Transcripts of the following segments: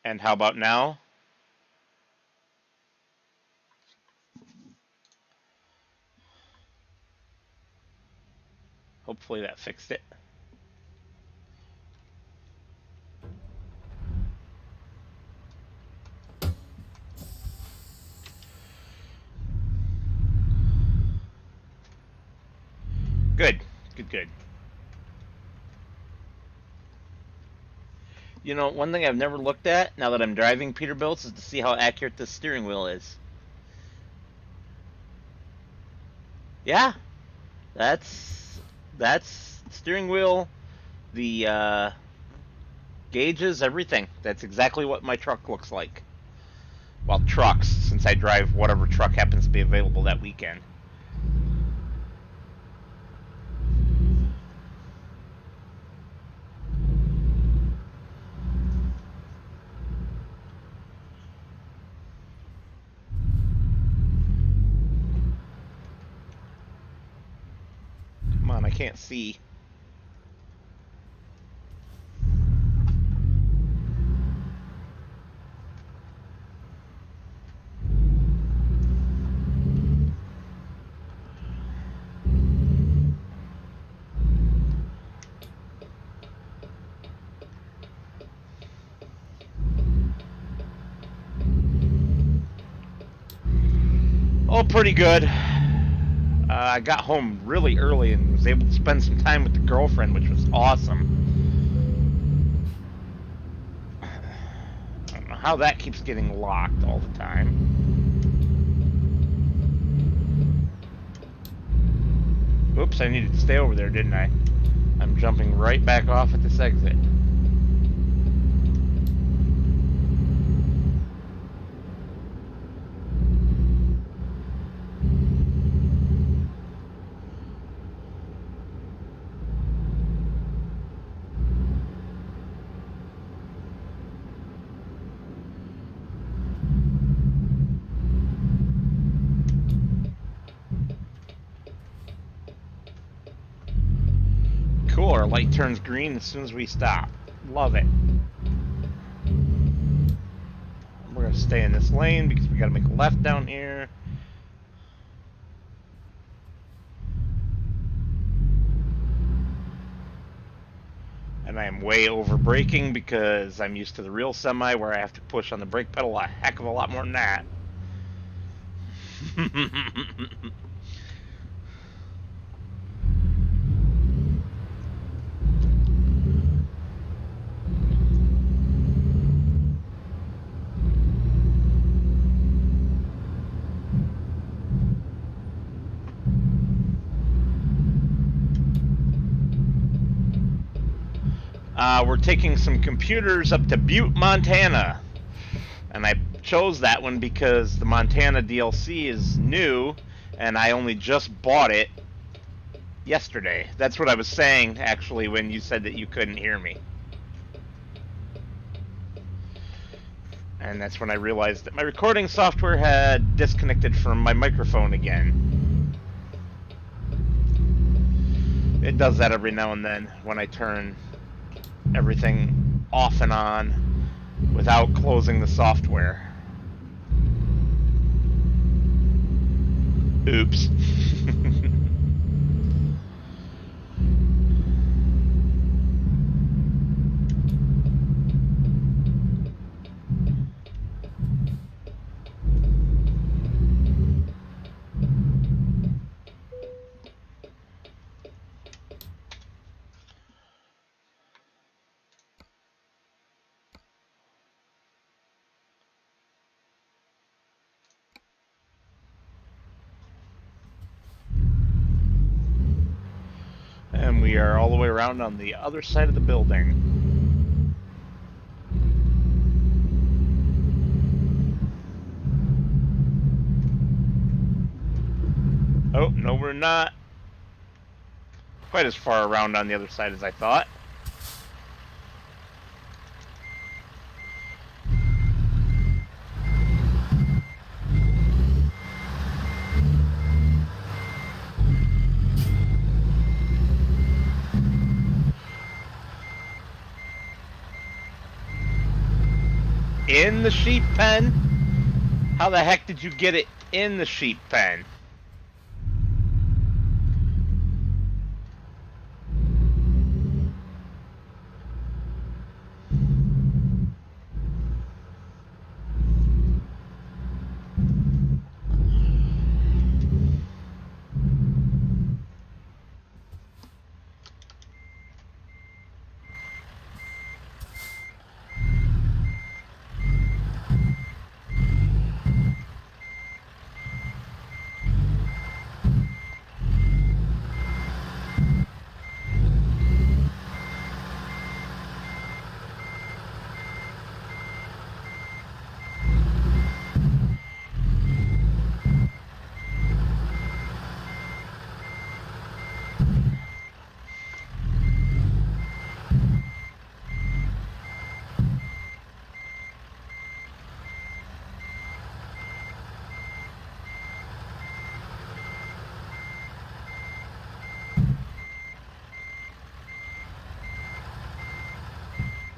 And how about now? Hopefully that fixed it. Good, good, good. You know, one thing I've never looked at now that I'm driving Peterbilt's is to see how accurate this steering wheel is. Yeah, that's steering wheel, the gauges, everything. That's exactly what my truck looks like. Well, trucks, since I drive whatever truck happens to be available that weekend. Come on, I can't see. Oh, pretty good. I got home really early and was able to spend some time with the girlfriend, which was awesome. I don't know how that keeps getting locked all the time. Oops, I needed to stay over there, didn't I? I'm jumping right back off at this exit. Cool, our light turns green as soon as we stop. Love it. We're gonna stay in this lane because we gotta make a left down here. And I am way over braking because I'm used to the real semi where I have to push on the brake pedal a heck of a lot more than that. We're taking some computers up to Butte, Montana. And I chose that one because the Montana DLC is new, and I only just bought it yesterday. That's what I was saying, actually, when you said that you couldn't hear me. And that's when I realized that my recording software had disconnected from my microphone again. It does that every now and then when I turn everything off and on without closing the software. Oops. And we are all the way around on the other side of the building. Oh, no, we're not quite as far around on the other side as I thought. in the sheep pen? How the heck did you get it in the sheep pen?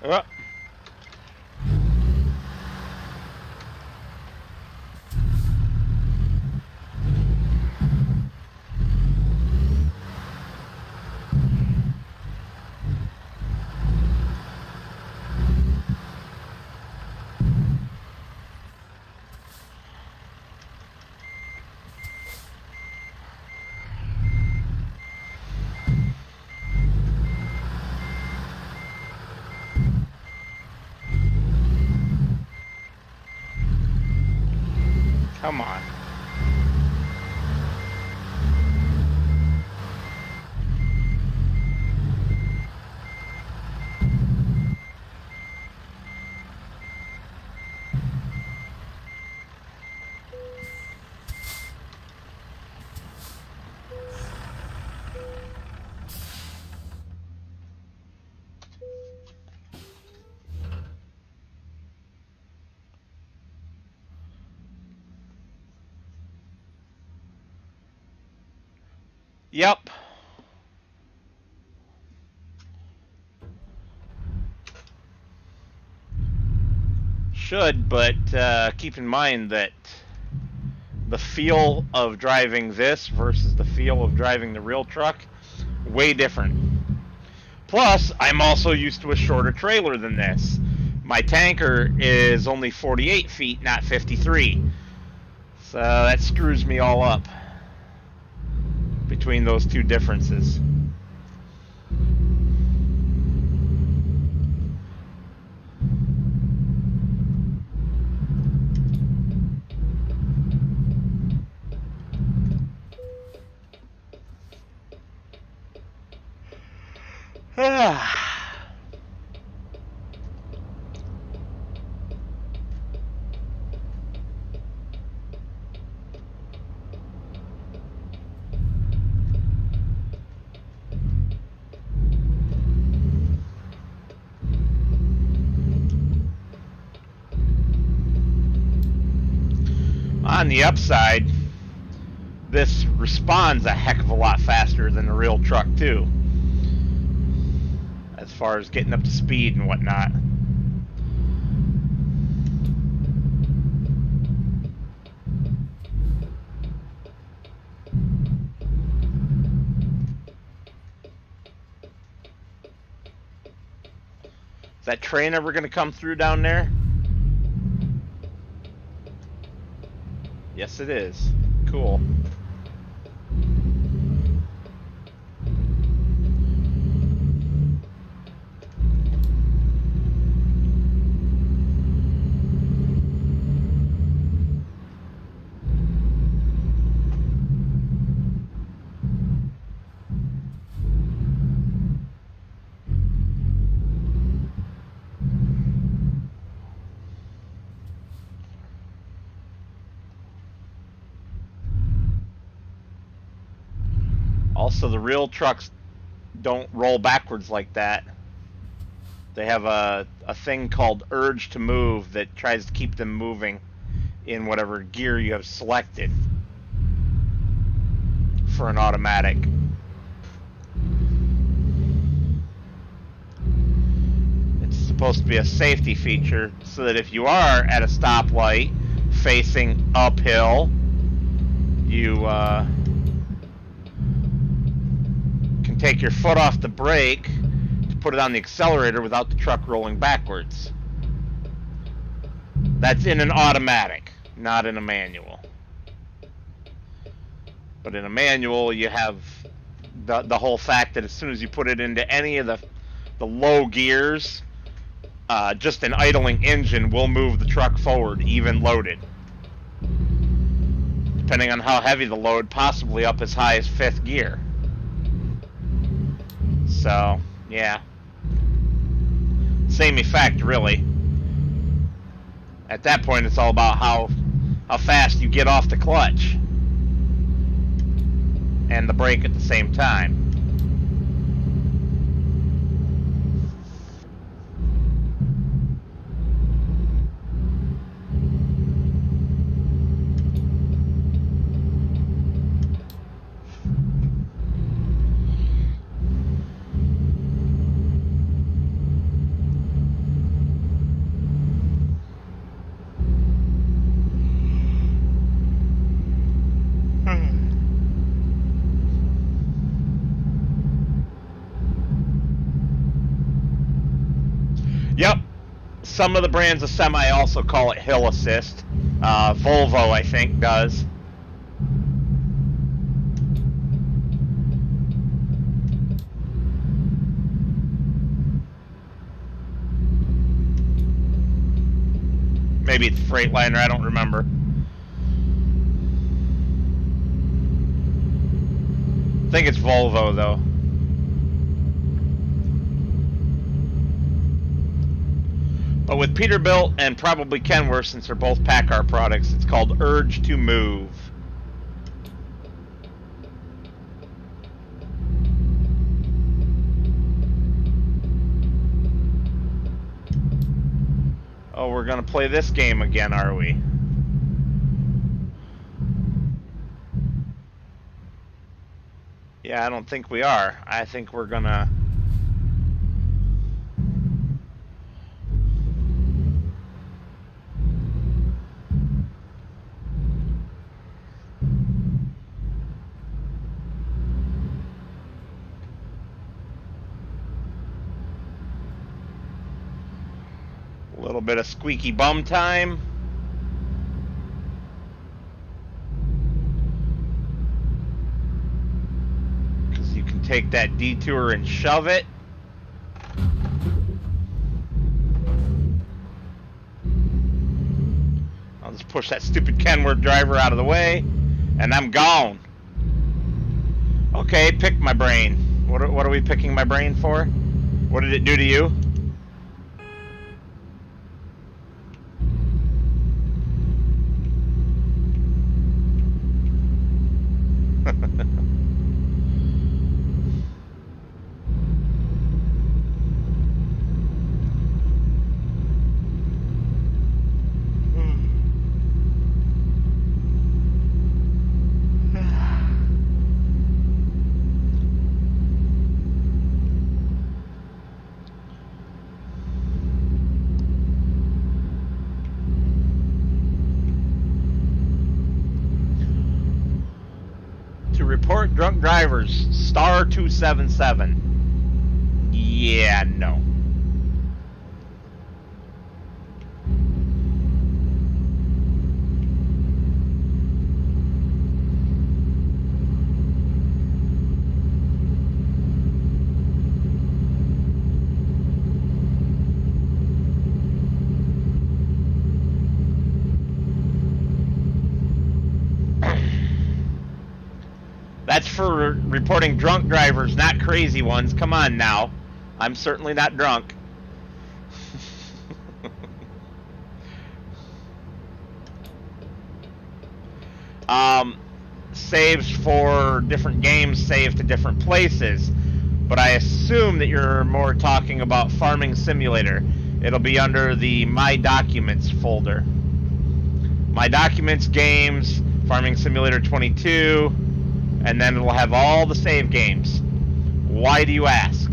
Oh. Come on. Yep. Should, but keep in mind that the feel of driving this versus the feel of driving the real truck, way different. Plus, I'm also used to a shorter trailer than this. My tanker is only 48 feet, not 53. So that screws me all up between those two differences. On the upside, this responds a heck of a lot faster than the real truck too, as far as getting up to speed and whatnot. Is that train ever going to come through down there? Yes, it is. Cool. Also, the real trucks don't roll backwards like that. They have a thing called urge to move that tries to keep them moving in whatever gear you have selected for an automatic. It's supposed to be a safety feature so that if you are at a stoplight facing uphill, you can take your foot off the brake to put it on the accelerator without the truck rolling backwards. That's in an automatic, not in a manual. But in a manual, you have the whole fact that as soon as you put it into any of the low gears, just an idling engine will move the truck forward, even loaded. Depending on how heavy the load, possibly up as high as 5th gear. So, yeah. Same effect, really. At that point, it's all about how fast you get off the clutch and the brake at the same time. Yep, some of the brands of semi also call it hill assist. Volvo, I think, does. Maybe it's Freightliner, I don't remember. I think it's Volvo, though. But with Peterbilt and probably Kenworth, since they're both PACCAR products, it's called Urge to Move. Oh, we're gonna play this game again, are we? Yeah, I don't think we are. I think we're gonna... A little bit of squeaky bum time. Because you can take that detour and shove it. I'll just push that stupid Kenworth driver out of the way, and I'm gone. Okay, pick my brain. What are we picking my brain for? What did it do to you? Report drunk drivers, star 277. Yeah, no. That's for reporting drunk drivers, not crazy ones. Come on now. I'm certainly not drunk. Saves for different games save to different places, but I assume that you're more talking about Farming Simulator. It'll be under the My Documents folder. My Documents, Games, Farming Simulator 22, and then it'll have all the save games. Why do you ask?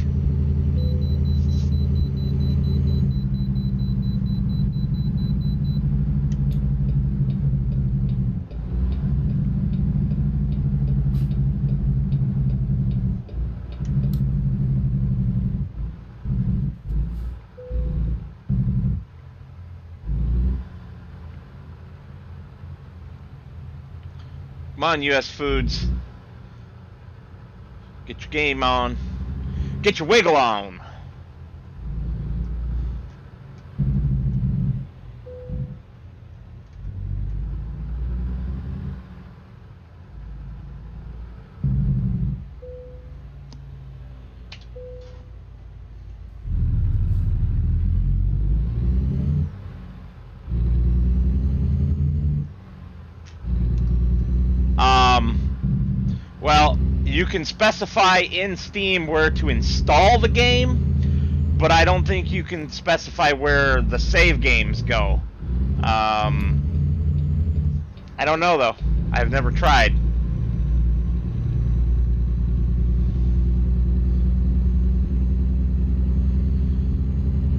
Come on, US Foods. Get your game on. Get your wiggle on. Well, you can specify in Steam where to install the game, but I don't think you can specify where the save games go. I don't know, though. I've never tried.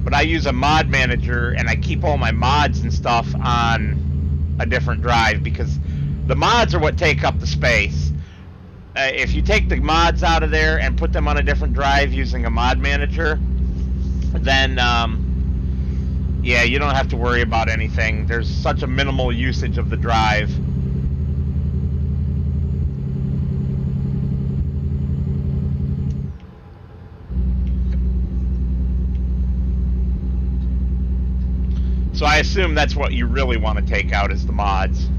But I use a mod manager, and I keep all my mods and stuff on a different drive, because the mods are what take up the space. If you take the mods out of there and put them on a different drive using a mod manager, then, yeah, you don't have to worry about anything. There's such a minimal usage of the drive. So I assume that's what you really want to take out is the mods.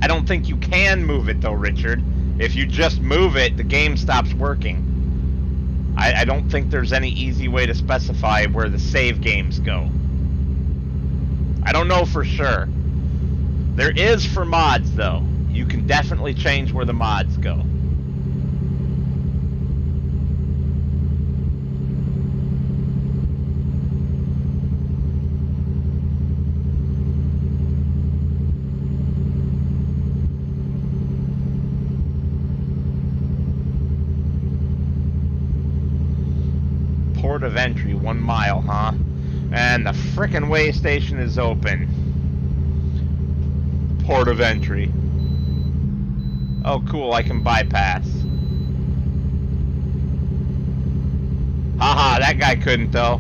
I don't think you can move it though, Richard. If you just move it, the game stops working. I don't think there's any easy way to specify where the save games go. I don't know for sure. There is for mods though. You can definitely change where the mods go. Port of entry, 1 mile, huh? And the frickin' way station is open. Port of entry. Oh, cool, I can bypass. Haha, that guy couldn't, though.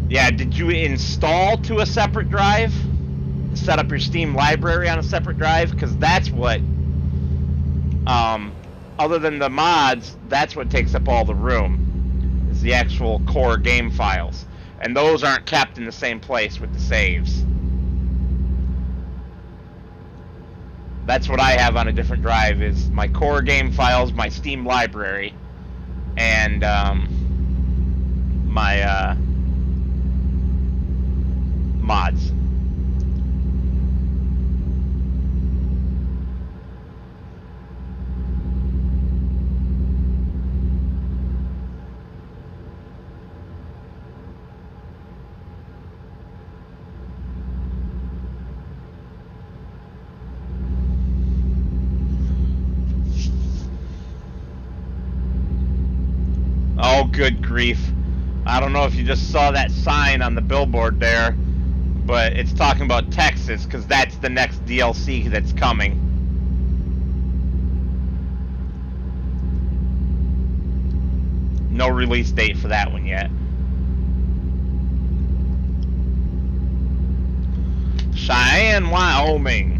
Yeah, did you install to a separate drive? Set up your Steam library on a separate drive? Because that's what, other than the mods, that's what takes up all the room, is the actual core game files. And those aren't kept in the same place with the saves. That's what I have on a different drive, is my core game files, my Steam library, and, my, mods. Oh, good grief. I don't know if you just saw that sign on the billboard there, but it's talking about Texas, because that's the next DLC that's coming. No release date for that one yet. Cheyenne, Wyoming.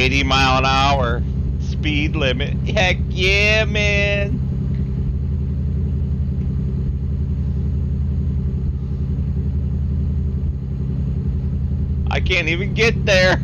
80 mile an hour speed limit. Heck yeah, man. I can't even get there.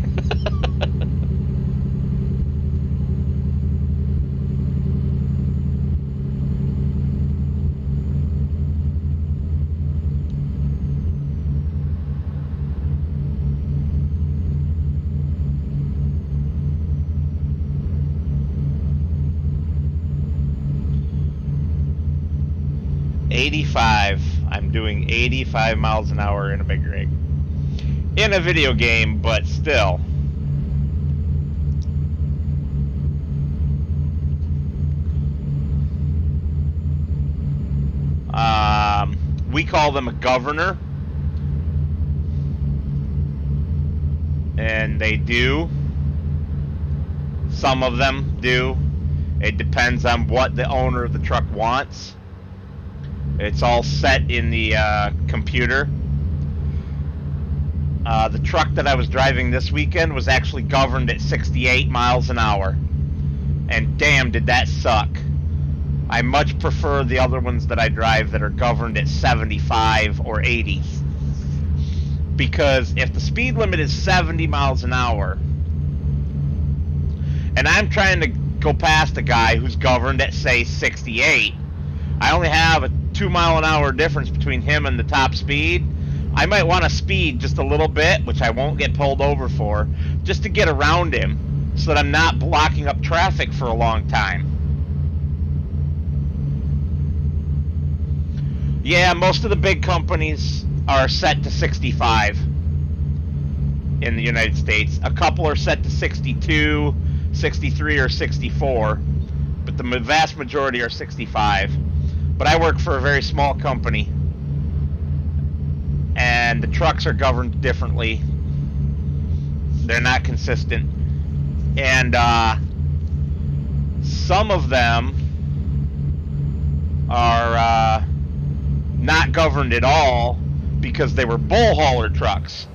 I'm doing 85 miles an hour in a big rig. In a video game, but still. We call them a governor. And they do. Some of them do. It depends on what the owner of the truck wants. It's all set in the computer. The truck that I was driving this weekend was actually governed at 68 miles an hour. And damn, did that suck. I much prefer the other ones that I drive that are governed at 75 or 80. Because if the speed limit is 70 miles an hour, and I'm trying to go past a guy who's governed at, say, 68, I only have a 2 mile an hour difference between him and the top speed. I might want to speed just a little bit, which I won't get pulled over for, just to get around him so that I'm not blocking up traffic for a long time. Yeah, most of the big companies are set to 65 in the United States. A couple are set to 62, 63, or 64, but the vast majority are 65. But I work for a very small company, and the trucks are governed differently. They're not consistent. And some of them are not governed at all because they were bull hauler trucks.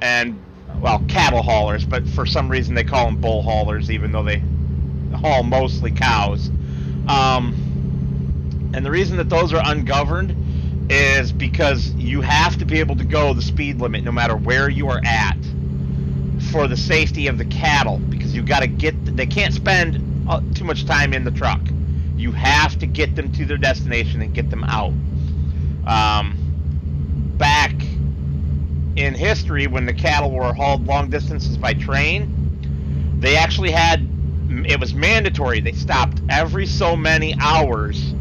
And, well, cattle haulers, but for some reason they call them bull haulers, even though they haul mostly cows. And the reason that those are ungoverned is because you have to be able to go the speed limit no matter where you are at for the safety of the cattle, because you got to they can't spend too much time in the truck. You have to get them to their destination and get them out. Back in history, when the cattle were hauled long distances by train, they actually it was mandatory. They stopped every so many hours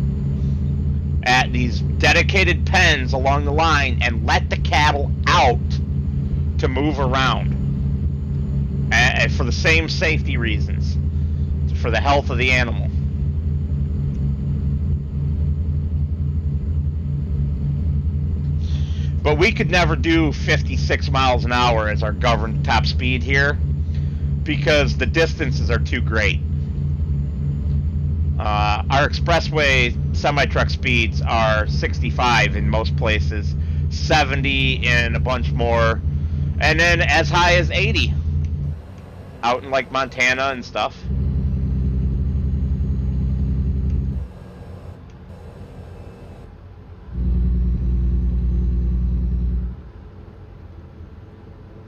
at these dedicated pens along the line and let the cattle out to move around, and for the same safety reasons, for the health of the animal. But we could never do 56 miles an hour as our governed top speed here because the distances are too great. Our expressway semi-truck speeds are 65 in most places, 70 in a bunch more, and then as high as 80 out in like Montana and stuff.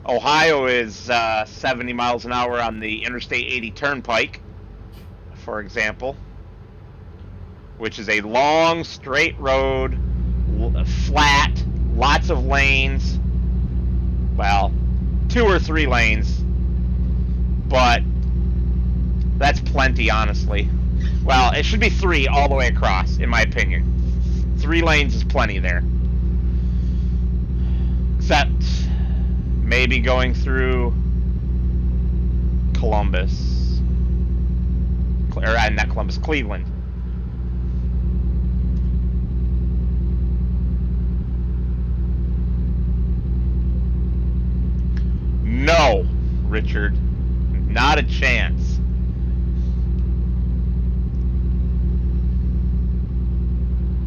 Ohio is 70 miles an hour on the Interstate 80 Turnpike, for example, which is a long, straight road, flat, lots of lanes. Well, 2 or 3 lanes, but that's plenty, honestly. Well, it should be 3 all the way across, in my opinion. 3 lanes is plenty there. Except maybe going through Columbus. Or not Columbus, Cleveland. No, Richard. Not a chance.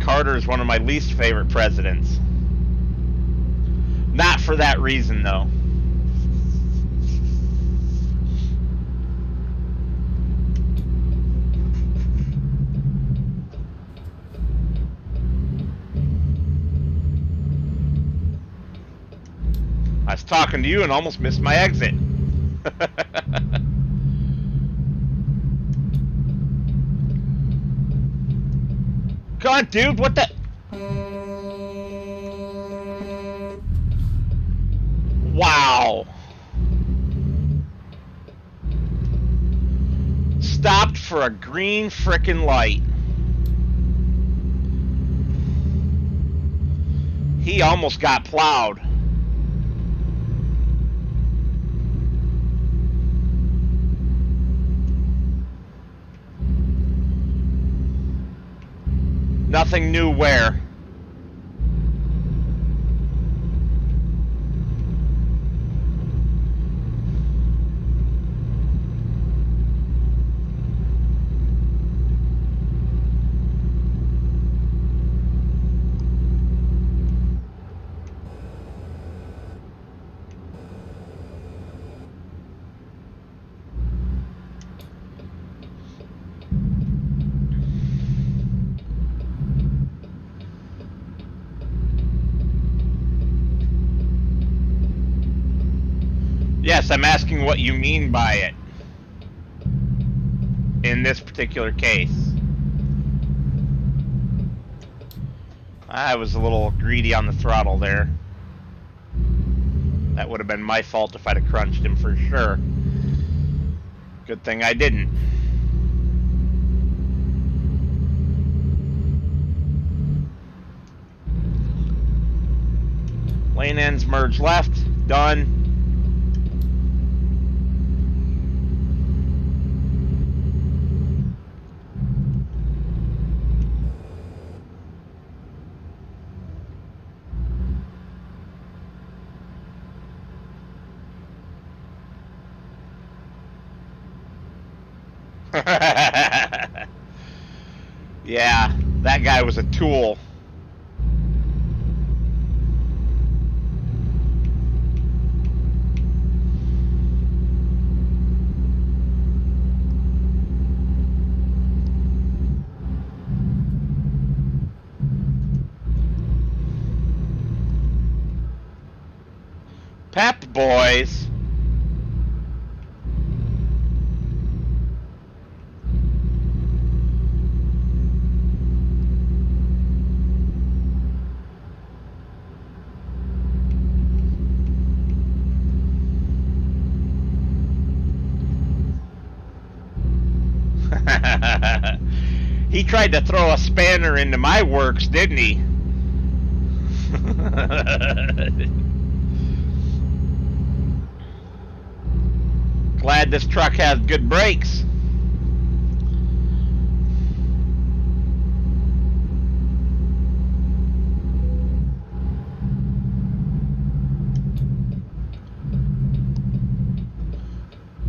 Carter is one of my least favorite presidents. Not for that reason, though. I was talking to you and almost missed my exit. Come on, dude, what the... Wow. Stopped for a green frickin' light. He almost got plowed. Nothing new where. Yes, I'm asking what you mean by it. In this particular case. I was a little greedy on the throttle there. That would have been my fault if I'd have crunched him for sure. Good thing I didn't. Lane ends merge left. Done. Yeah, that guy was a tool. Pep boys. He tried to throw a spanner into my works, didn't he? Glad this truck has good brakes.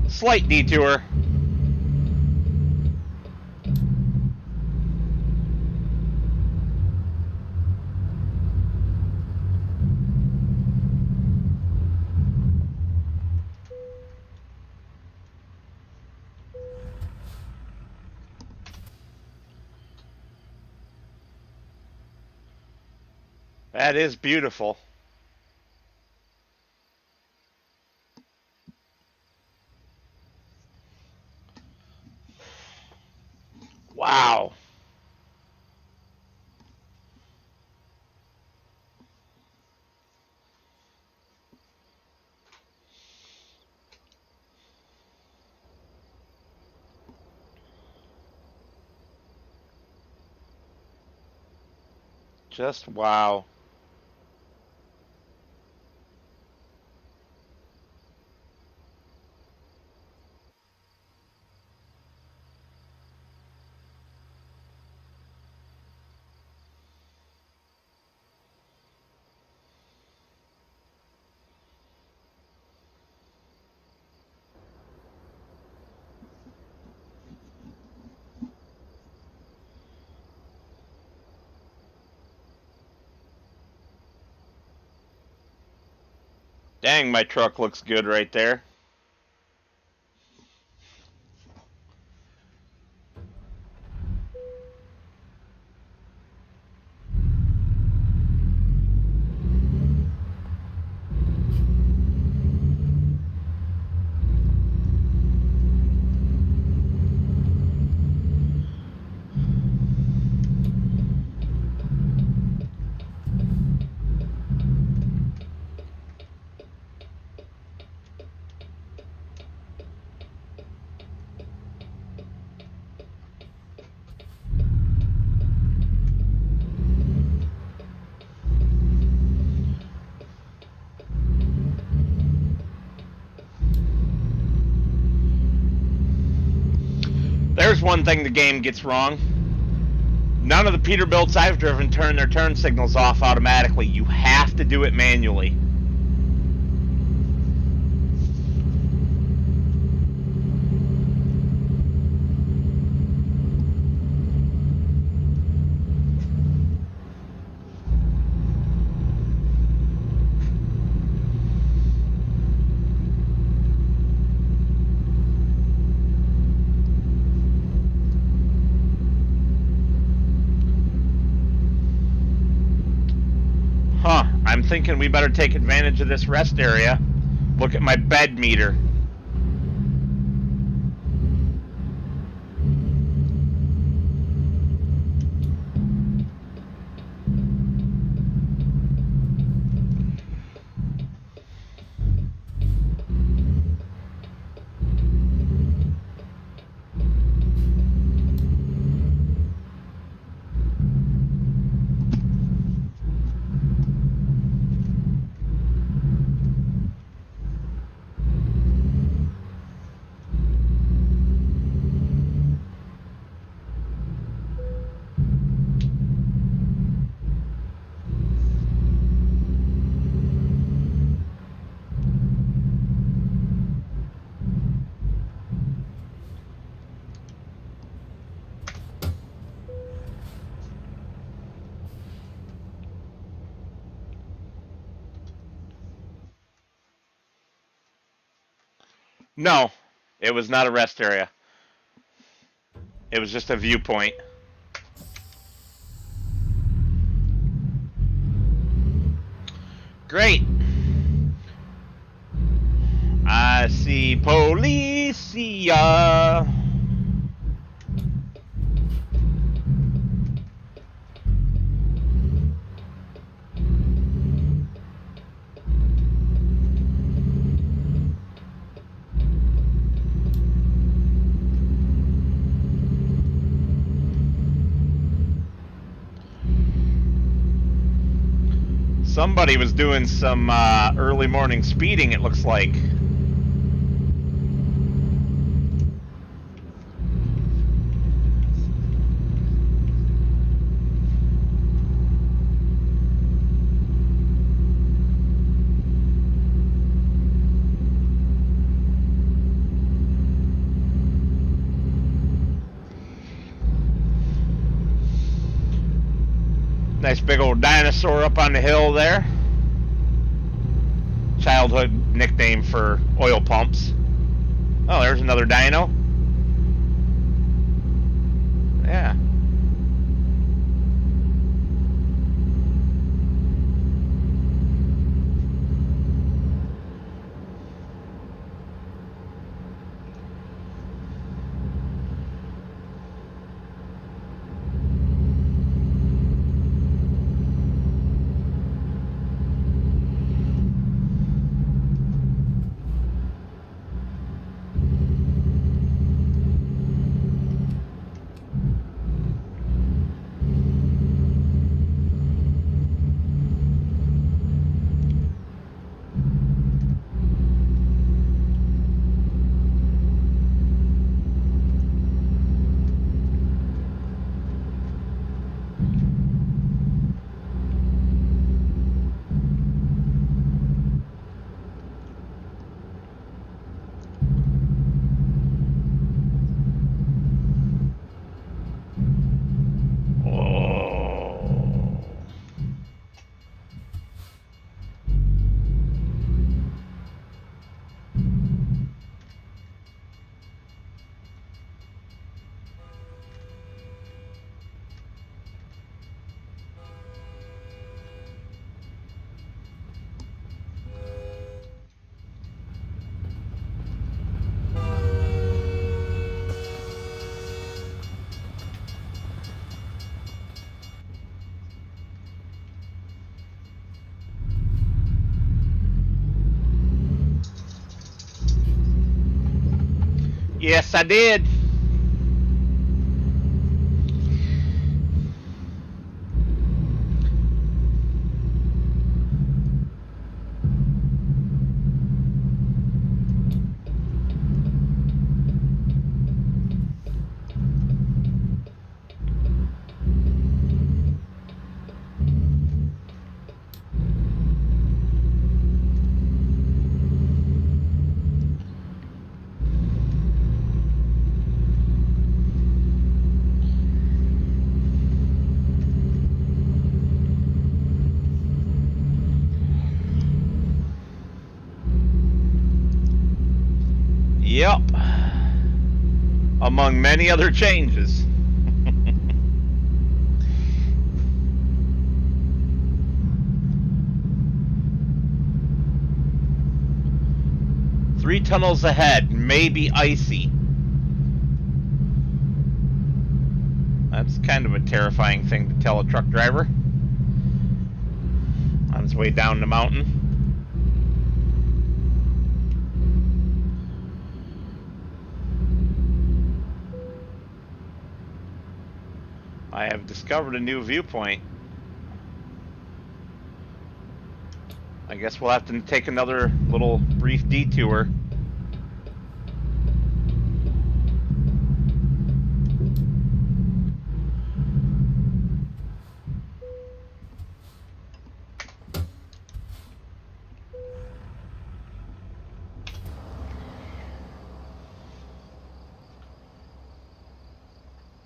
Slight detour. That is beautiful. Wow. Just wow. Dang, my truck looks good right there. there's one thing the game gets wrong. None of the Peterbilts I've driven turn their turn signals off automatically. You have to do it manually. Huh, I'm thinking we better take advantage of this rest area. Look at my bed meter. No, it was not a rest area. It was just a viewpoint. Great. I see Policia. Somebody was doing some early morning speeding, it looks like. Nice big old dinosaur up on the hill there. Childhood nickname for oil pumps. Oh, there's another dino. Yeah. Yes, I did. Yep. Among many other changes. Three tunnels ahead, maybe icy. That's kind of a terrifying thing to tell a truck driver on his way down the mountain. I have discovered a new viewpoint. I guess we'll have to take another little brief detour.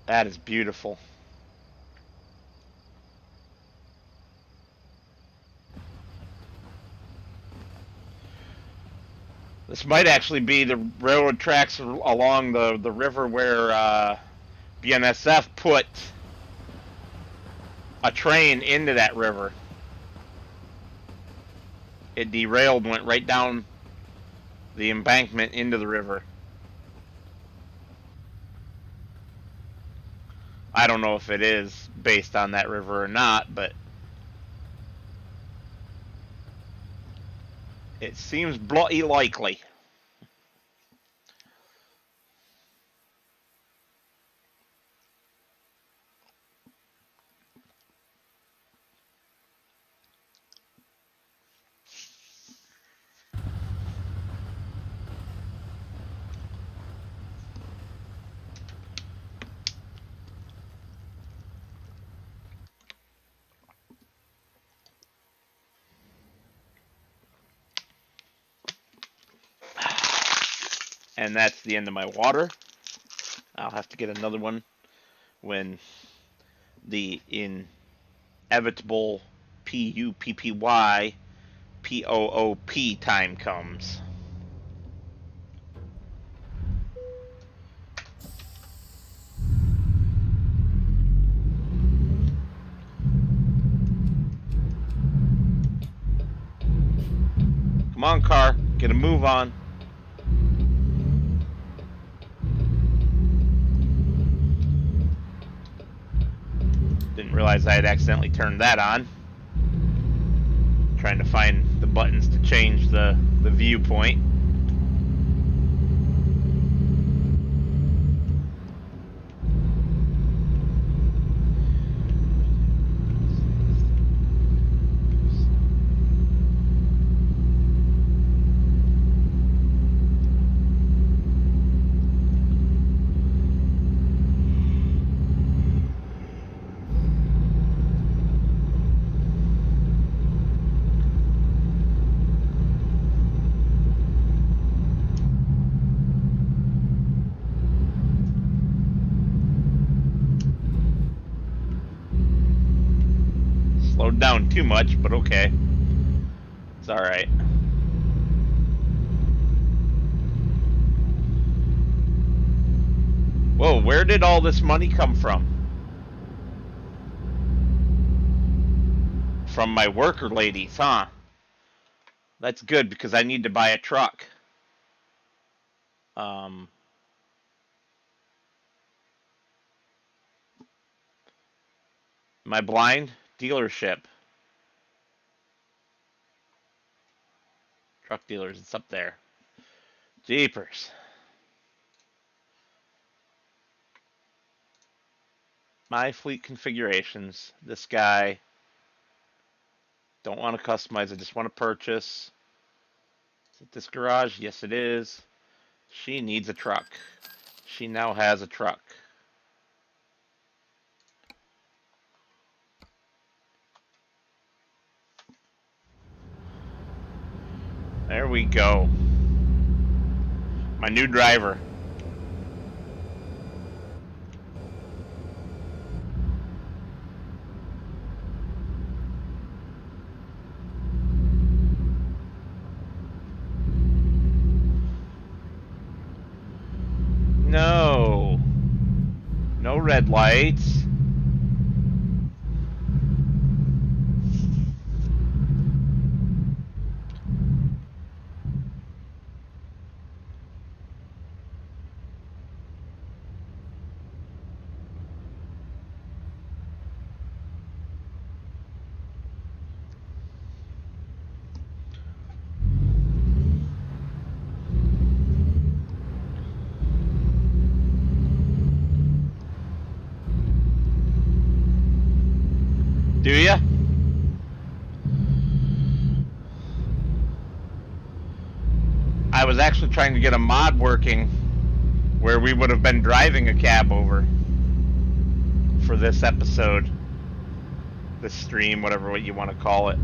That is beautiful. This might actually be the railroad tracks along the river where BNSF put a train into that river. It derailed, went right down the embankment into the river. I don't know if it is based on that river or not, but it seems bloody likely. And that's the end of my water. I'll have to get another one when the inevitable PUPPY POOP time comes. Come on, car, get a move on. Didn't realize I had accidentally turned that on. Trying to find the buttons to change the viewpoint. Slowed down too much, but okay. It's alright. Whoa, where did all this money come from? From my worker ladies, huh? That's good because I need to buy a truck. Am I blind? Dealership. Truck dealers, it's up there. Jeepers. My fleet configurations. This guy. Don't want to customize, I just want to purchase. Is it this garage? Yes, it is. She needs a truck. She now has a truck. There we go. My new driver. red lights. Do ya? I was actually trying to get a mod working where we would have been driving a cab over for this episode. This stream, whatever what you want to call it.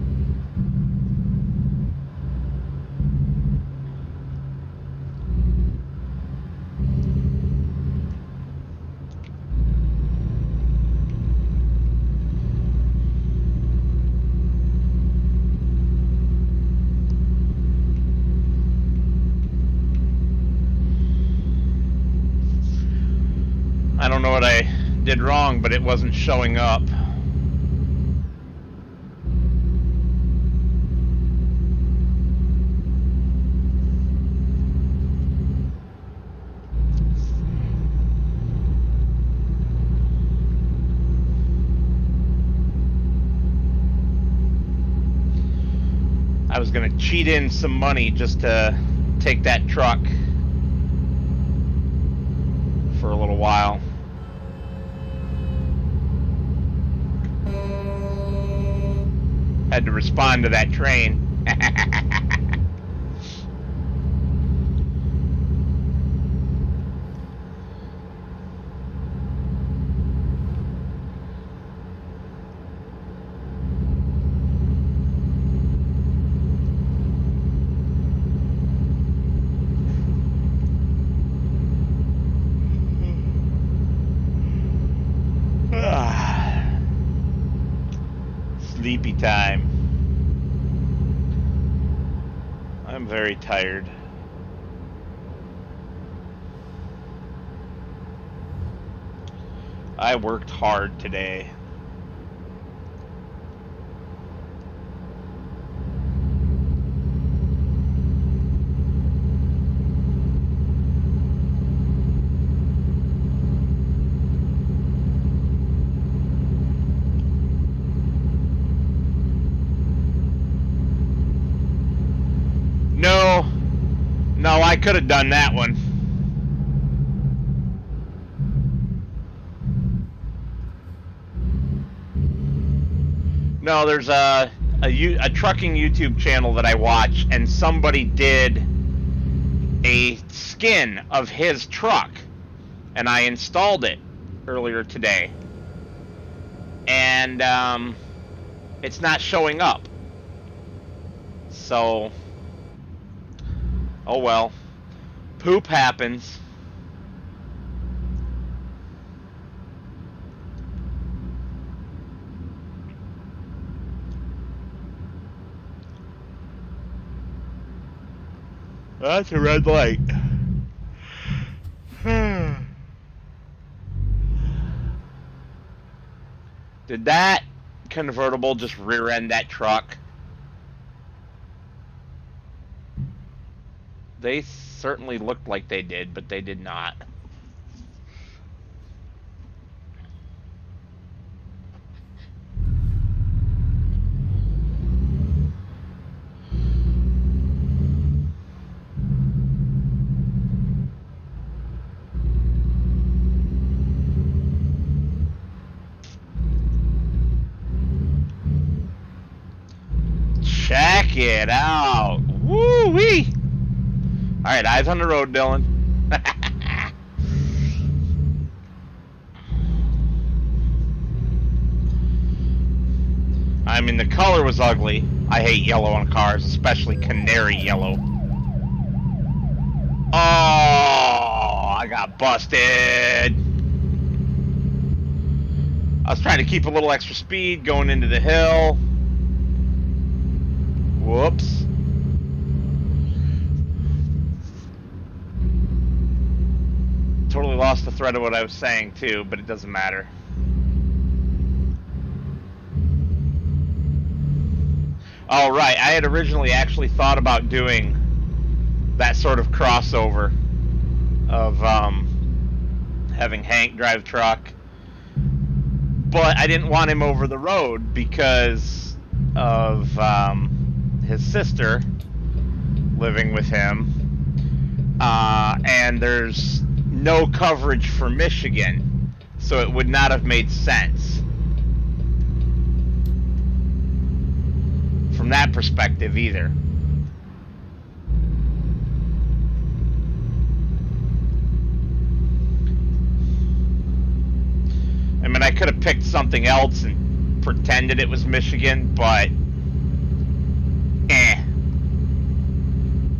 I don't know what I did wrong, but it wasn't showing up. I was gonna cheat in some money just to take that truck for a little while. Had to respond to that train. Sleepy time. I'm very tired. I worked hard today. No, I could have done that one. No, there's a trucking YouTube channel that I watch, and somebody did a skin of his truck, and I installed it earlier today. And it's not showing up. So, oh well. Poop happens. That's a red light. Did that convertible just rear end that truck? They certainly looked like they did, but they did not. Check it out. Woo-wee. Alright, eyes on the road, Dylan. I mean, the color was ugly. I hate yellow on cars, especially canary yellow. Oh, I got busted. I was trying to keep a little extra speed going into the hill. Whoops. Totally lost lost the thread of what I was saying too, but it doesn't matter. Oh, right. I had originally actually thought about doing that sort of crossover of having Hank drive truck, but I didn't want him over the road because of his sister living with him, and there's no coverage for Michigan, so it would not have made sense from that perspective either. I mean, I could have picked something else and pretended it was Michigan, but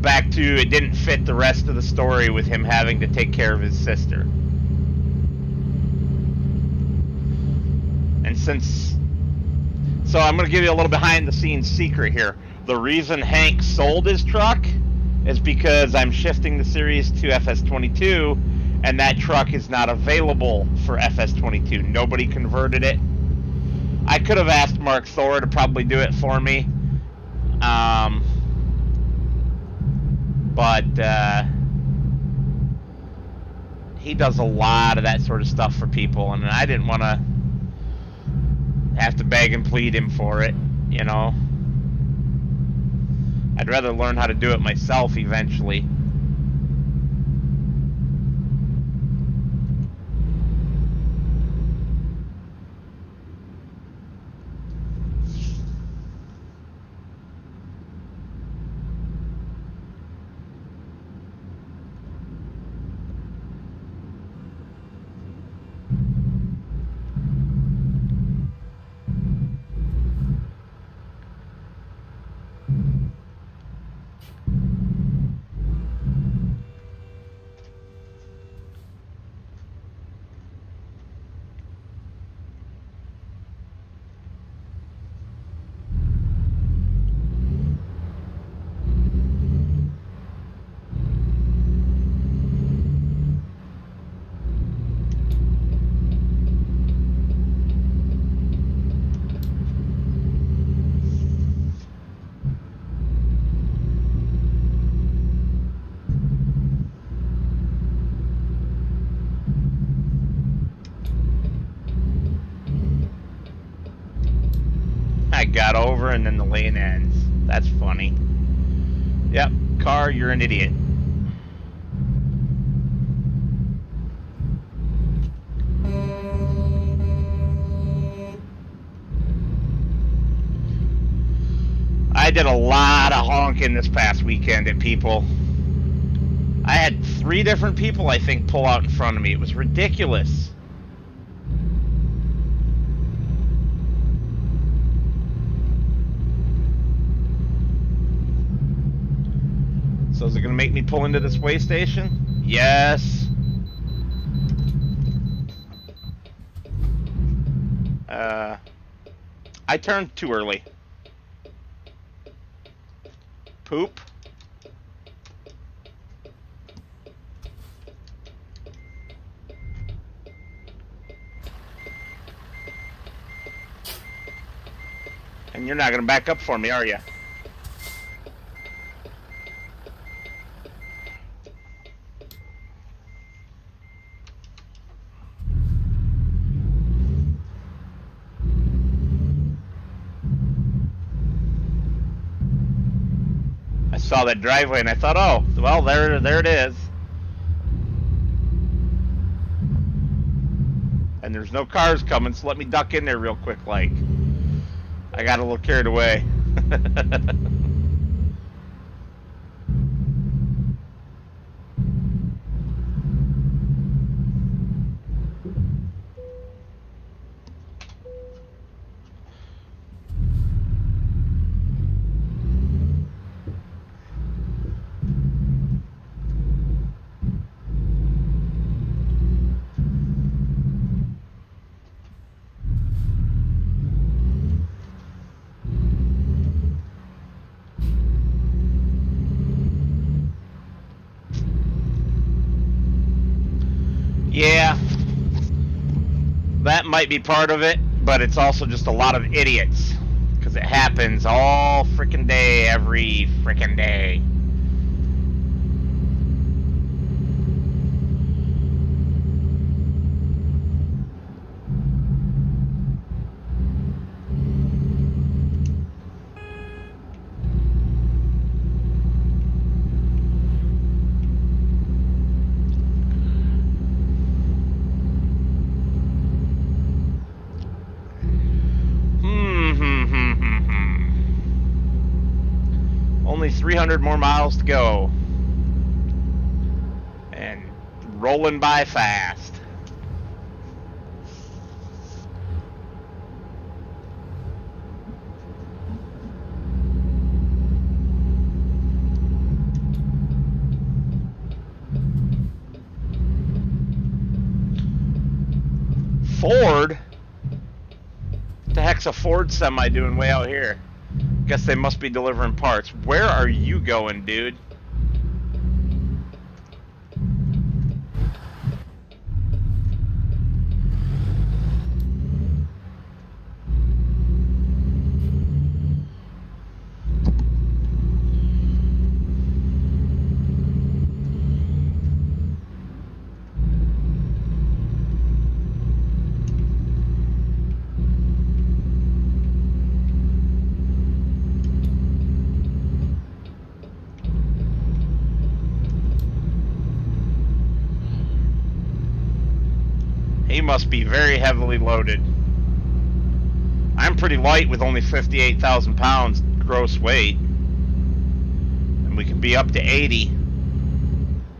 back to it didn't fit the rest of the story with him having to take care of his sister. And so I'm going to give you a little behind the scenes secret here. The reason Hank sold his truck is because I'm shifting the series to FS22, and that truck is not available for FS22. Nobody converted it. I could have asked Mark Thor to probably do it for me. But he does a lot of that sort of stuff for people, and I didn't want to have to beg and plead him for it, you know. I'd rather learn how to do it myself eventually. Got over and then the lane ends. That's funny. Yep, car, you're an idiot. I did a lot of honking this past weekend at people. I had 3 different people, I think, pull out in front of me. It was ridiculous. So is it going to make me pull into this way station? Yes. I turned too early. Poop. And you're not going to back up for me, are you? Saw that driveway and I thought, oh, well, there it is. And there's no cars coming, so let me duck in there real quick, like. I got a little carried away. Yeah, that might be part of it, but it's also just a lot of idiots. Because it happens all frickin' day, every frickin' day. Only 300 more miles to go. And rolling by fast. Ford? What the heck's a Ford semi doing way out here? Guess they must be delivering parts. Where are you going, dude? He must be very heavily loaded. I'm pretty light with only 58,000 pounds gross weight. And we can be up to 80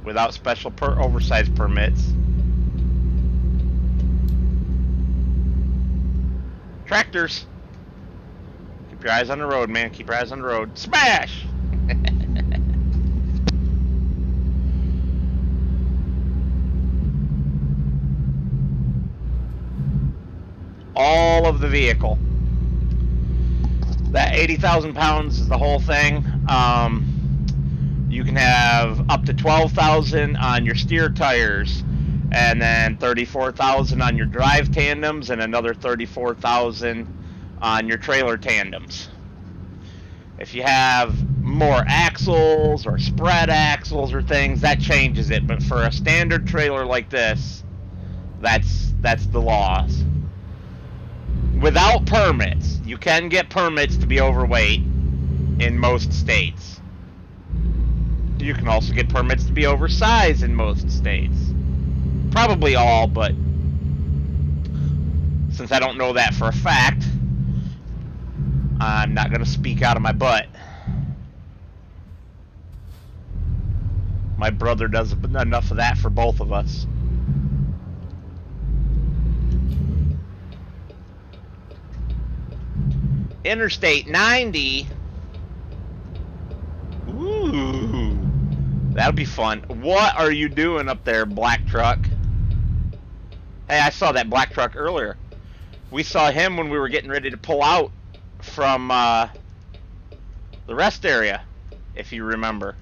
without special oversized permits. Tractors. Keep your eyes on the road, man. Keep your eyes on the road. Smash! All of the vehicle. That 80,000 pounds is the whole thing. You can have up to 12,000 on your steer tires, and then 34,000 on your drive tandems, and another 34,000 on your trailer tandems. If you have more axles or spread axles or things, that changes it. But for a standard trailer like this, that's the laws. Without permits. You can get permits to be overweight in most states. You can also get permits to be oversized in most states. Probably all, but since I don't know that for a fact, I'm not going to speak out of my butt. My brother does enough of that for both of us. Interstate 90. Ooh, that'll be fun. What are you doing up there, black truck? Hey, I saw that black truck earlier. We saw him when we were getting ready to pull out from the rest area, if you remember.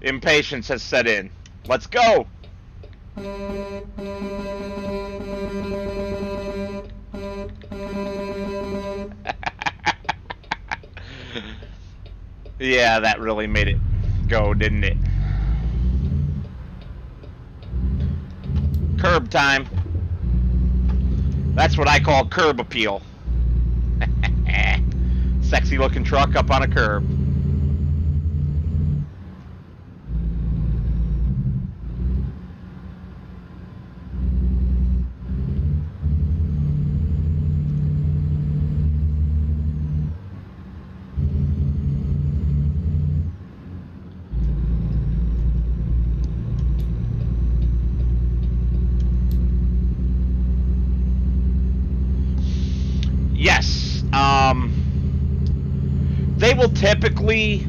Impatience has set in. Let's go! Yeah, that really made it go, didn't it? Curb time. That's what I call curb appeal. Sexy looking truck up on a curb. Yes, they will typically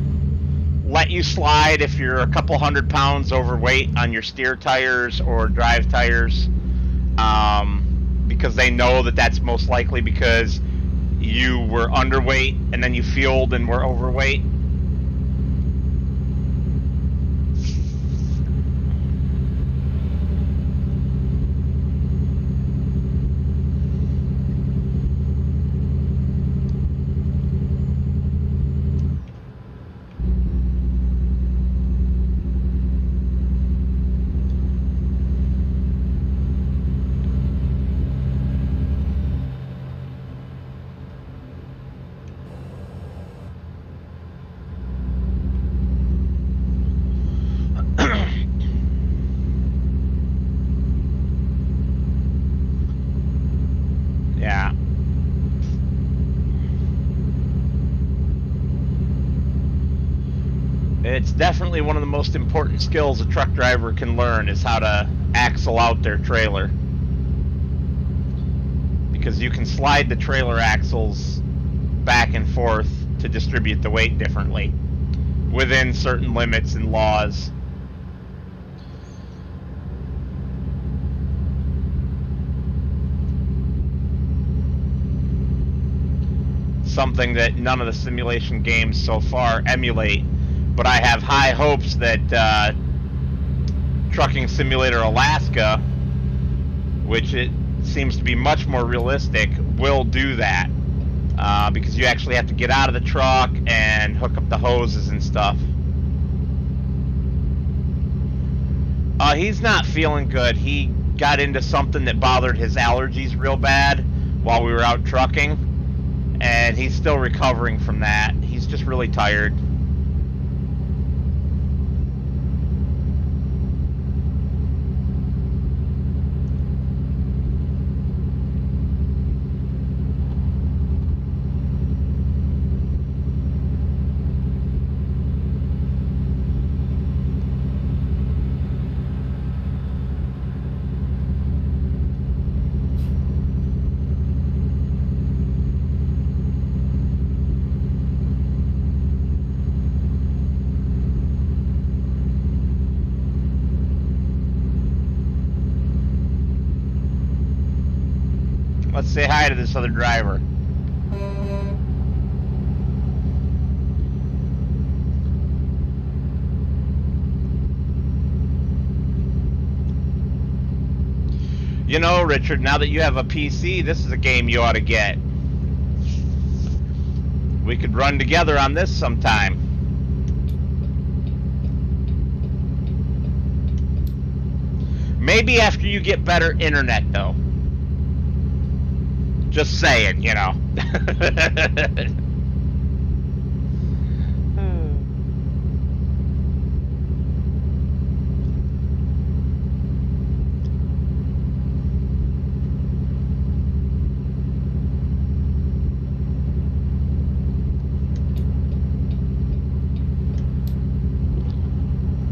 let you slide if you're a couple 100 pounds overweight on your steer tires or drive tires, because they know that that's most likely because you were underweight and then you fueled and were overweight? Yeah. It's definitely one of the most important skills a truck driver can learn, is how to axle out their trailer. Because you can slide the trailer axles back and forth to distribute the weight differently within certain limits and laws. Something that none of the simulation games so far emulate, but I have high hopes that Trucking Simulator Alaska, which it seems to be much more realistic, will do that, because you actually have to get out of the truck and hook up the hoses and stuff. He's not feeling good. He got into something that bothered his allergies real bad while we were out trucking, and he's still recovering from that. He's just really tired. Let's say hi to this other driver. You know, Richard, now that you have a PC, this is a game you ought to get. We could run together on this sometime. Maybe after you get better internet, though. Just saying, you know.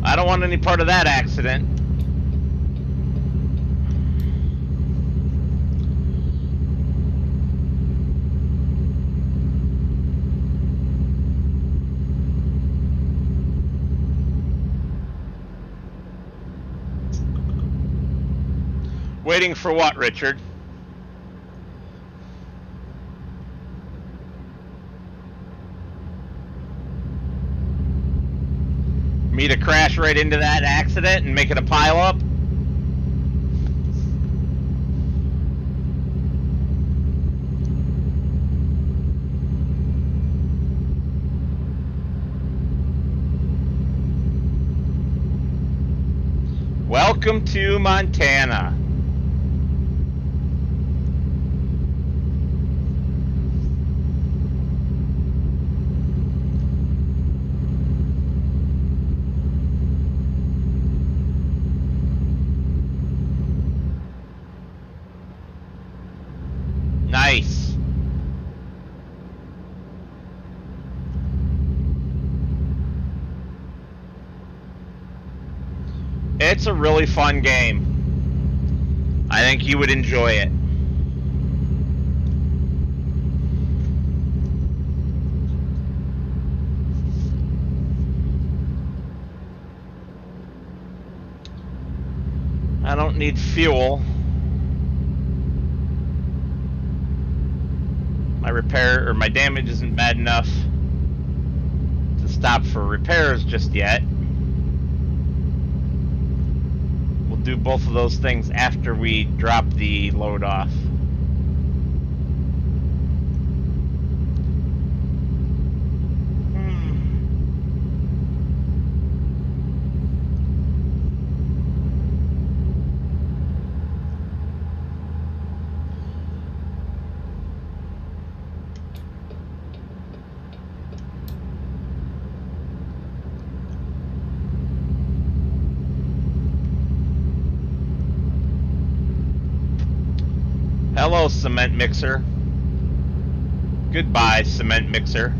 I don't want any part of that accident. Waiting for what, Richard? Me to crash right into that accident and make it a pileup? Welcome to Montana. Nice. It's a really fun game. I think you would enjoy it. I don't need fuel. my repair or my damage isn't bad enough to stop for repairs just yet. We'll do both of those things after we drop the load off. Hello, cement mixer. Goodbye, cement mixer.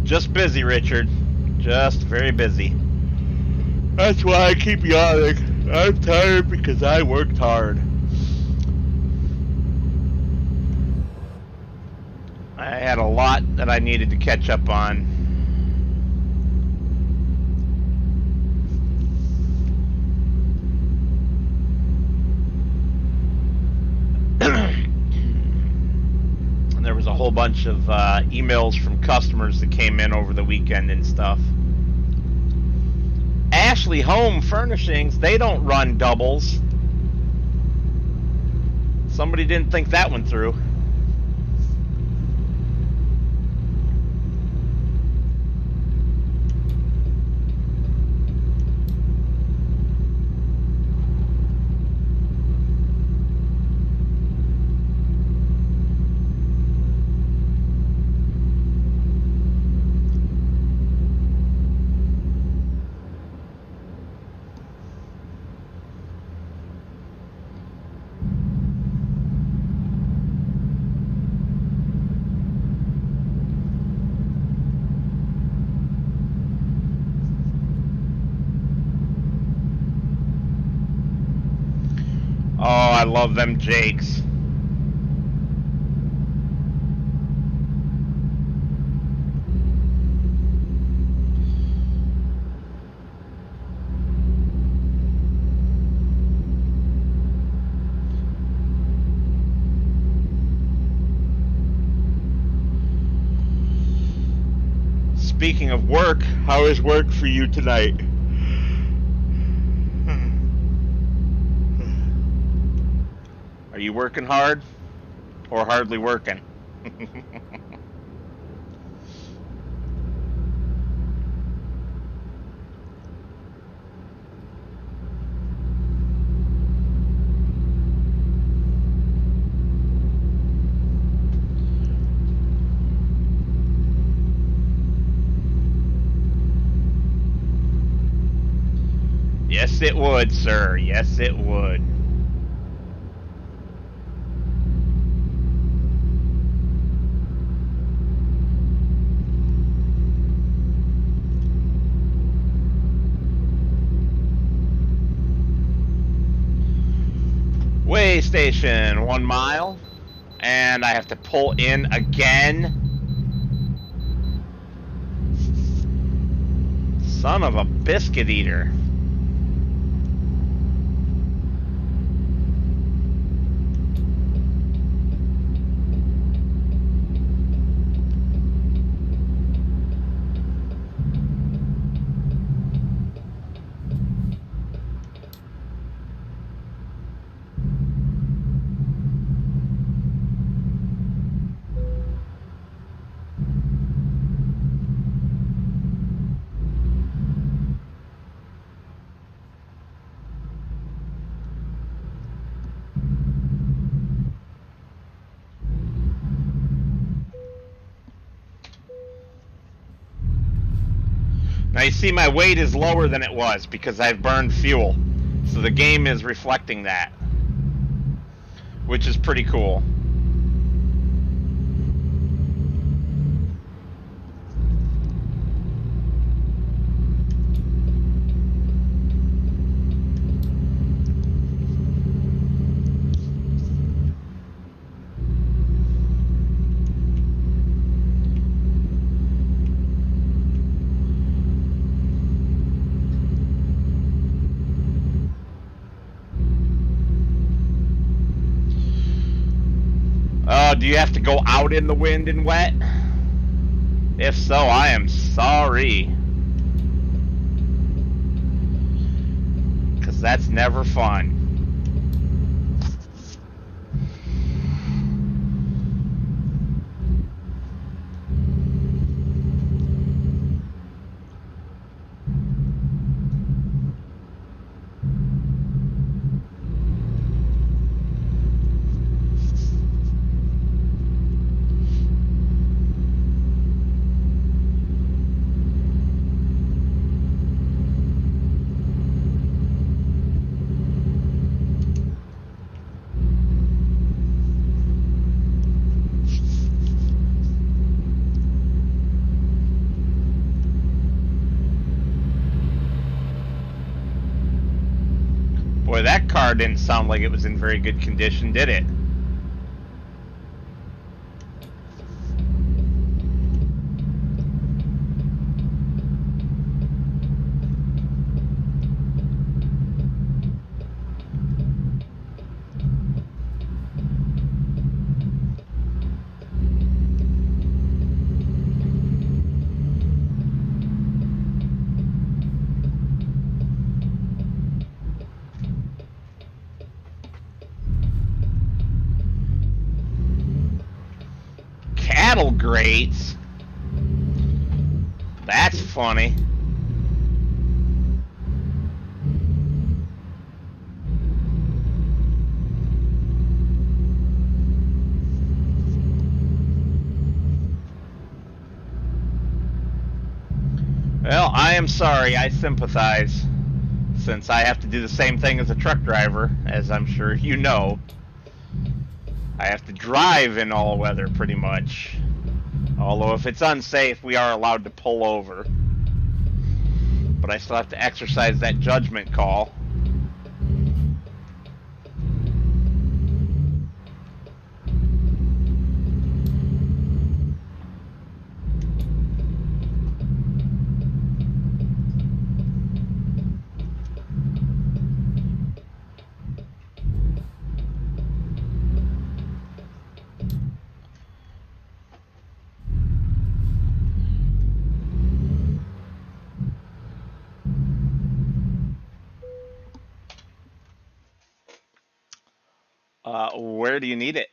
Just busy, Richard. Just very busy. That's why I keep yawning. I'm tired because I worked hard. I had a lot that I needed to catch up on. There was a whole bunch of emails from customers that came in over the weekend and stuff. Ashley Home Furnishings, they don't run doubles. Somebody didn't think that one through. Oh, I love them Jakes. Speaking of work, how is work for you tonight? Are you working hard or hardly working? Yes, it would, sir. Yes, it would. Way station, 1 mile, and I have to pull in again. Son of a biscuit eater. Now you see my weight is lower than it was because I've burned fuel. So the game is reflecting that. which is pretty cool. Do you have to go out in the wind and wet? If so, I am sorry. Because that's never fun. Boy, that car didn't sound like it was in very good condition, did it? Cattle grates? That's funny. Well, I am sorry, I sympathize, since I have to do the same thing as a truck driver, as I'm sure you know. I have to drive in all weather, pretty much. Although if it's unsafe, we are allowed to pull over. But I still have to exercise that judgment call. Where do you need it?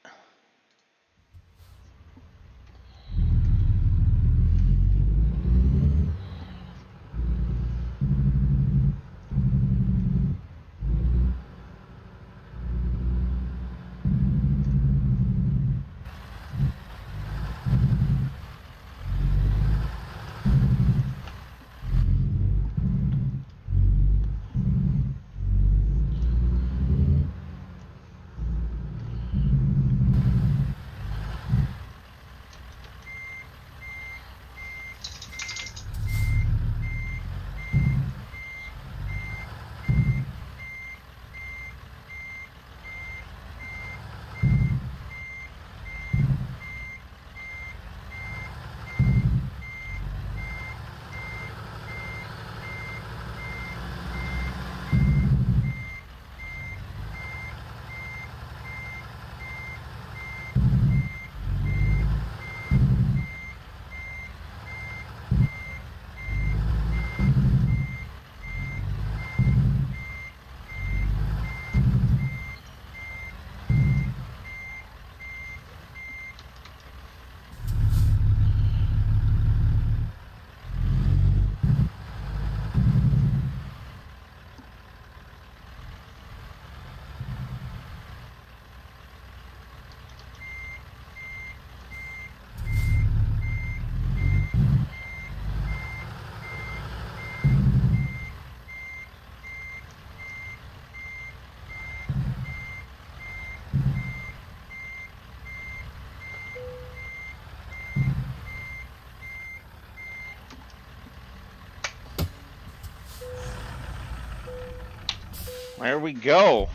There we go.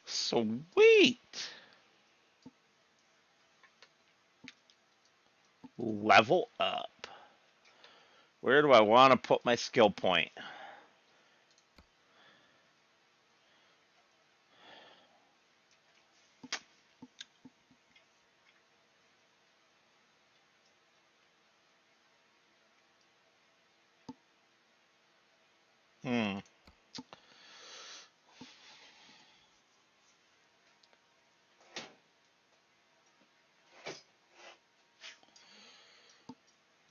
Sweet. Level up. Where do I want to put my skill point?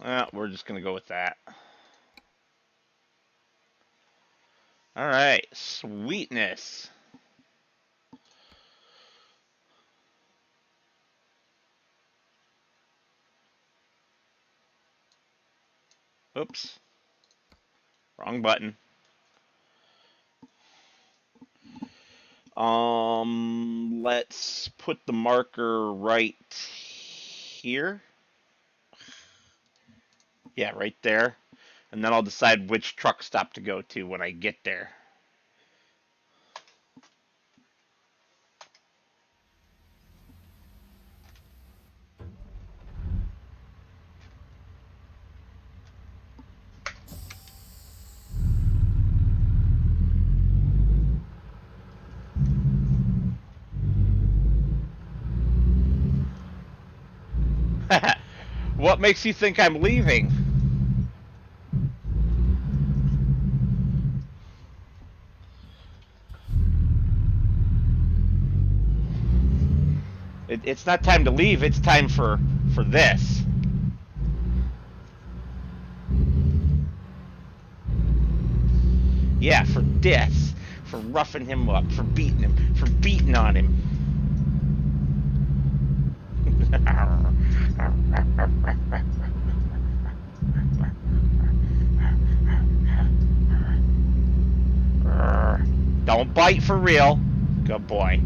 Well, we're just going to go with that. All right, sweetness. Oops. Wrong button. Let's put the marker right here. Yeah, right there. And then I'll decide which truck stop to go to when I get there. What makes you think I'm leaving? It's not time to leave, it's time for this. Yeah, for this. For roughing him up, for beating him, for beating on him. Don't bite for real. Good boy.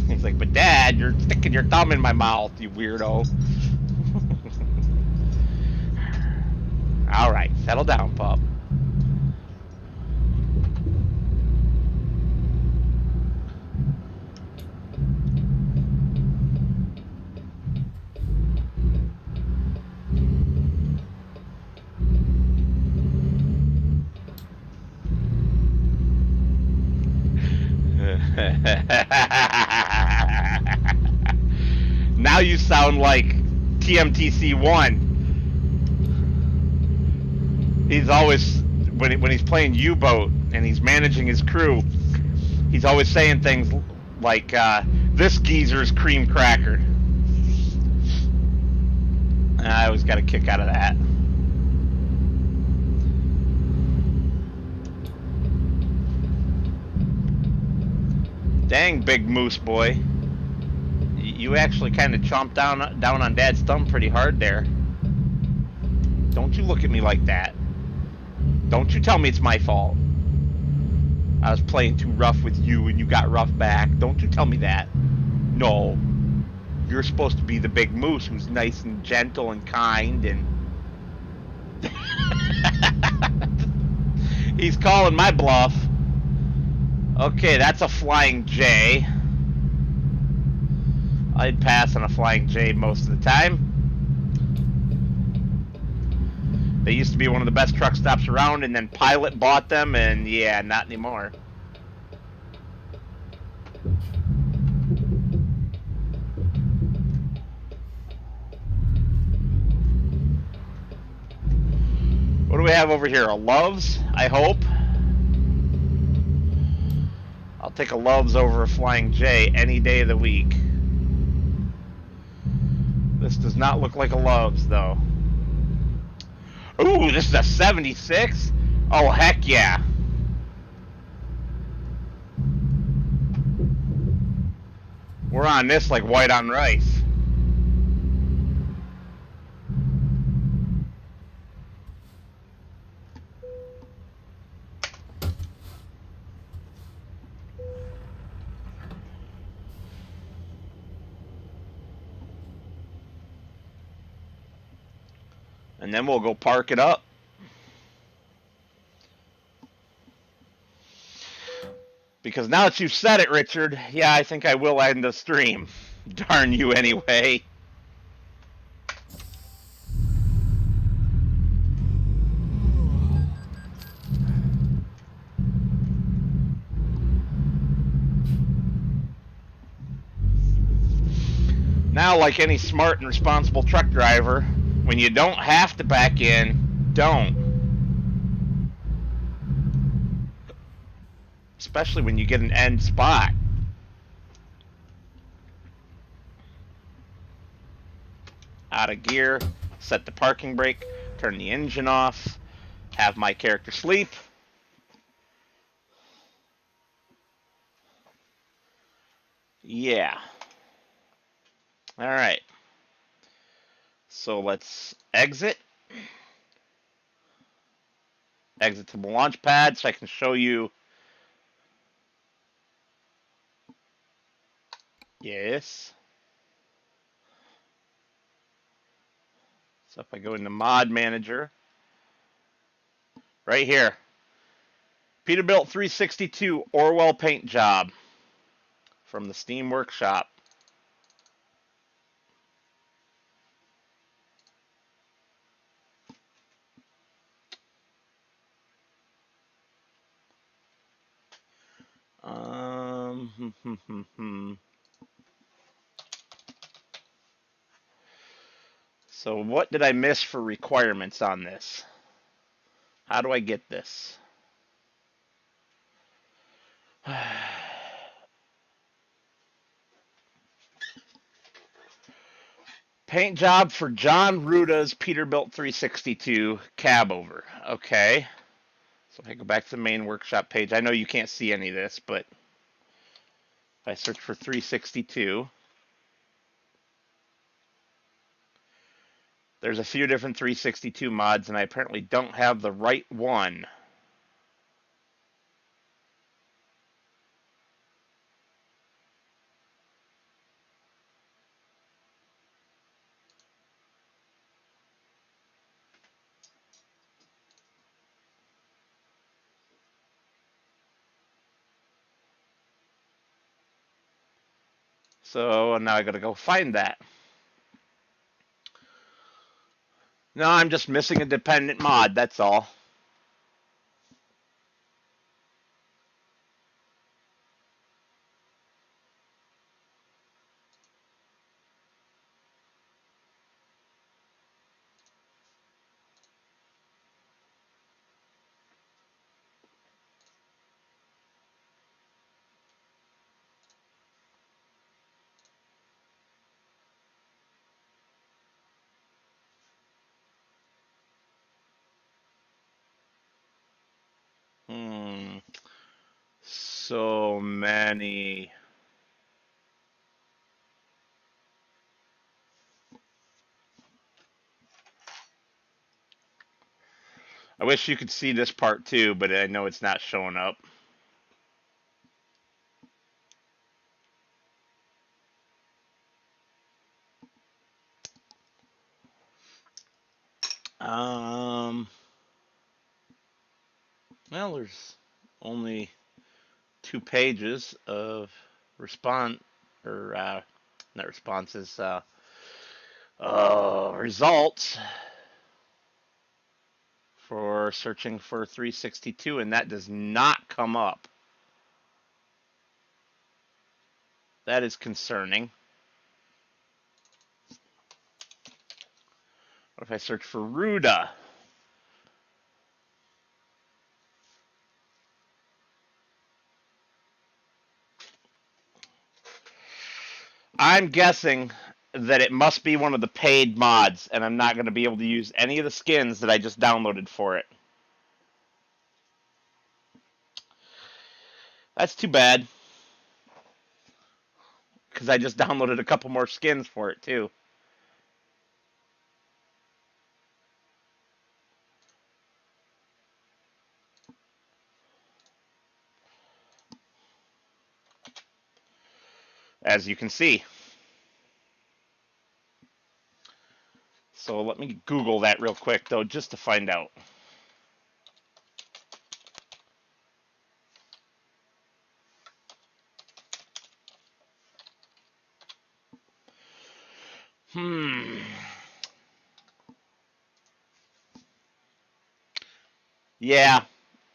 He's like, but Dad, you're sticking your thumb in my mouth, you weirdo. Alright, settle down, pup. Now you sound like TMTC1. He's always, when he's playing U-Boat and he's managing his crew, he's always saying things like, this geezer's cream crackered. I always got a kick out of that. Dang, big moose boy. You actually kind of chomped down on Dad's thumb pretty hard there. Don't you look at me like that. Don't you tell me it's my fault. I was playing too rough with you and you got rough back. Don't you tell me that. No. You're supposed to be the big moose who's nice and gentle and kind and... He's calling my bluff. Okay, that's a flying J. I'd pass on a flying J most of the time. They used to be one of the best truck stops around, and then Pilot bought them, and yeah, not anymore. What do we have over here? A Love's, I hope. I'll take a Love's over a Flying J any day of the week. This does not look like a Love's, though. Ooh, this is a 76? Oh, heck yeah. We're on this like white on rice. And then we'll go park it up. Because now that you've said it, Richard, yeah, I think I will end the stream. Darn you anyway. Now, like any smart and responsible truck driver, when you don't have to back in, don't. Especially when you get an end spot. Out of gear, set the parking brake, turn the engine off, have my character sleep. Yeah. Alright. So let's exit. Exit to the launch pad so I can show you. Yes. So if I go into Mod Manager, right here, Peterbilt 362 Orwell paint job from the Steam Workshop. So what did I miss for requirements on this? How do I get this? Paint job for John Ruda's Peterbilt 362 cab over. Okay. So if I go back to the main workshop page, I know you can't see any of this, but if I search for 362, there's a few different 362 mods, and I apparently don't have the right one. So now I gotta go find that. No, I'm just missing a dependent mod, that's all. So many. I wish you could see this part too, but I know it's not showing up. Well, there's only 2 pages of response, or not responses, results for searching for 362, and that does not come up. That is concerning. What if I search for Ruda? I'm guessing that it must be one of the paid mods, and I'm not going to be able to use any of the skins that I just downloaded for it. That's too bad, because I just downloaded a couple more skins for it too. As you can see. So let me Google that real quick, though, just to find out. Hmm. Yeah,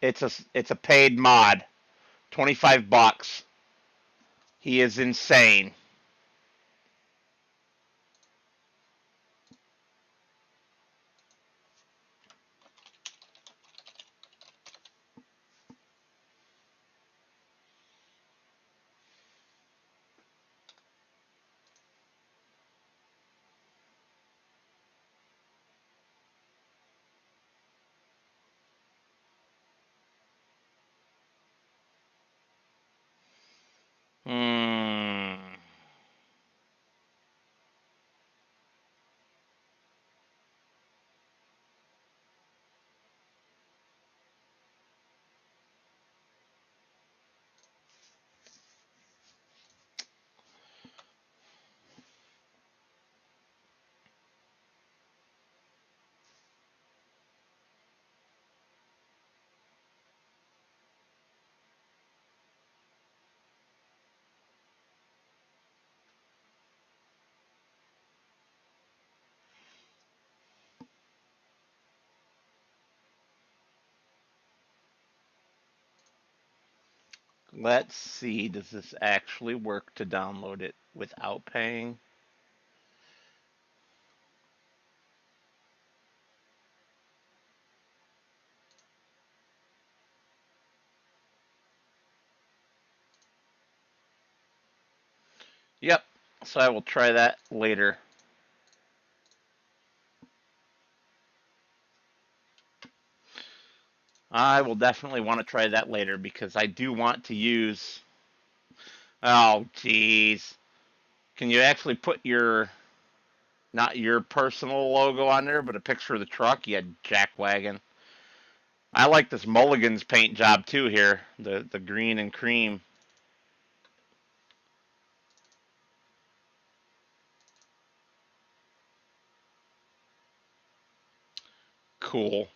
it's a paid mod. 25 bucks. He is insane. Hmm. Let's see. Does this actually work to download it without paying? Yep. So I will try that later. I will definitely want to try that later because I do want to use. Oh, jeez. Can you actually put your, not your personal logo on there, but a picture of the truck? Yeah, jackwagon. I like this Mulligan's paint job too here. The green and cream. Cool.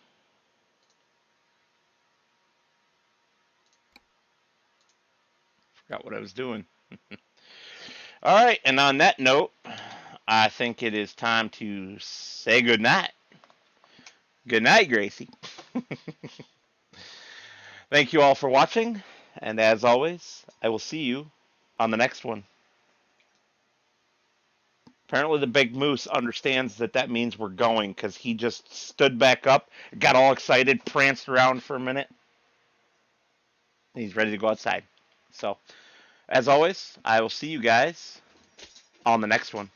Forgot what I was doing. All right, and on that note, I think it is time to say goodnight. Good night, Gracie. Thank you all for watching, and as always, I will see you on the next one. Apparently, the big moose understands that that means we're going because he just stood back up, got all excited, pranced around for a minute, and he's ready to go outside. So, as always, I will see you guys on the next one.